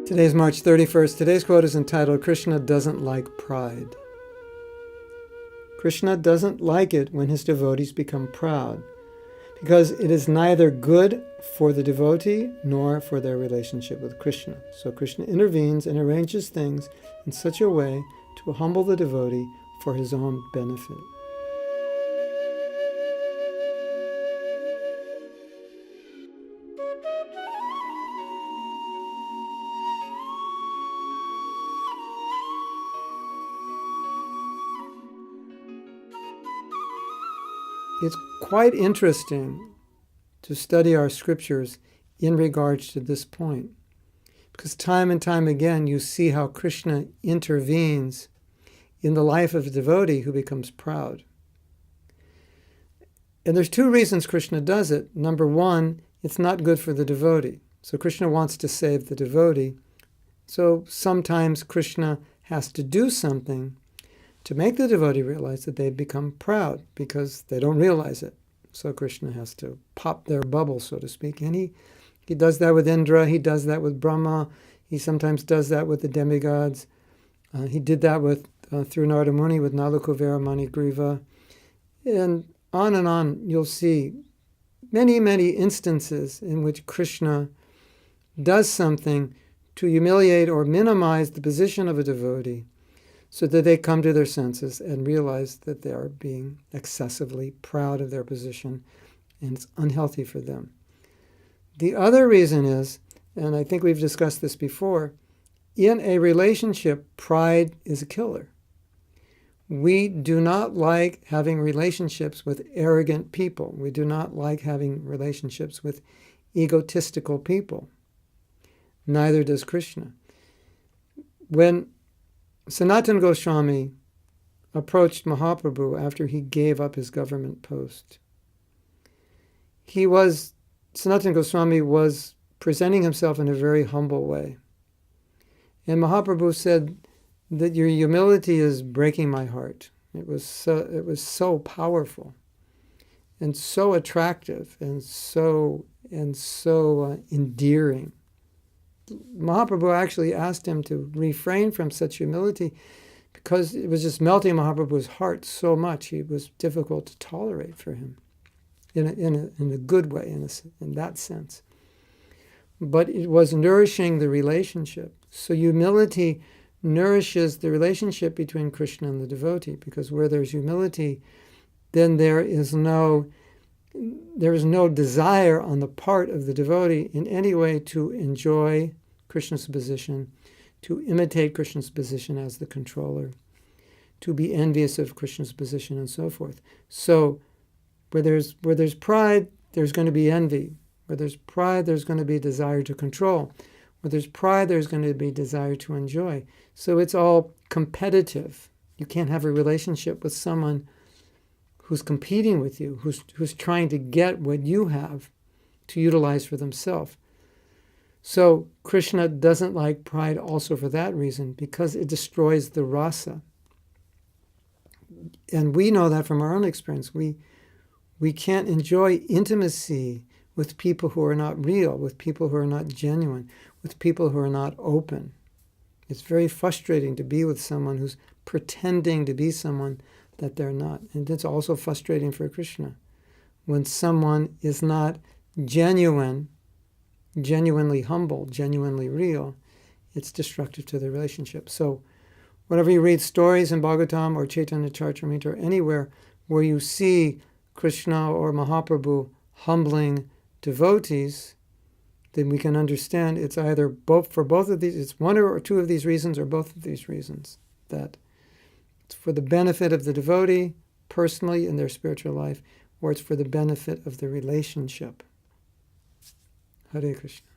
Today's March 31st. Today's quote is entitled, Krishna doesn't like pride. Krishna doesn't like it when his devotees become proud, because it is neither good for the devotee nor for their relationship with Krishna. So Krishna intervenes and arranges things in such a way to humble the devotee for his own benefit. It's quite interesting to study our scriptures in regards to this point, because time and time again you see how Krishna intervenes in the life of a devotee who becomes proud. And there's two reasons Krishna does it. Number one, it's not good for the devotee. So Krishna wants to save the devotee. So sometimes Krishna has to do something to make the devotee realize that they've become proud, because they don't realize it. So Krishna has to pop their bubble, so to speak. And he does that with Indra, he does that with Brahma, he sometimes does that with the demigods. He did that with through Narada Muni with Nalakuvera Manigriva. And on you'll see many, many instances in which Krishna does something to humiliate or minimize the position of a devotee, so that they come to their senses and realize that they are being excessively proud of their position, and it's unhealthy for them. The other reason is, and I think we've discussed this before, in a relationship, pride is a killer. We do not like having relationships with arrogant people. We do not like having relationships with egotistical people. Neither does Krishna. When Sanatana Goswami approached Mahaprabhu after he gave up his government post, Sanatana Goswami was presenting himself in a very humble way. And Mahaprabhu said that your humility is breaking my heart. It was so powerful and so attractive and so endearing. Mahaprabhu actually asked him to refrain from such humility because it was just melting Mahaprabhu's heart so much. It was difficult to tolerate for him in a good way, in that sense. But it was nourishing the relationship. So humility nourishes the relationship between Krishna and the devotee, because where there's humility, then there is no desire on the part of the devotee in any way to enjoy Krishna's position, to imitate Krishna's position as the controller, to be envious of Krishna's position, and so forth. So where there's pride, there's going to be envy. Where there's pride, there's going to be desire to control. Where there's pride, there's going to be desire to enjoy. So it's all competitive. You can't have a relationship with someone who's competing with you, who's trying to get what you have to utilize for themselves. So Krishna doesn't like pride also for that reason, because it destroys the rasa. And we know that from our own experience. We can't enjoy intimacy with people who are not real, with people who are not genuine, with people who are not open. It's very frustrating to be with someone who's pretending to be someone that they're not. And it's also frustrating for Krishna when someone is not genuinely humble, genuinely real. It's destructive to the relationship. So whenever you read stories in Bhagavatam or Chaitanya Charitamrita or anywhere where you see Krishna or Mahaprabhu humbling devotees, then we can understand it's either both of these, it's one or two of these reasons or both of these reasons, that it's for the benefit of the devotee personally in their spiritual life, or it's for the benefit of the relationship. Hare Krishna.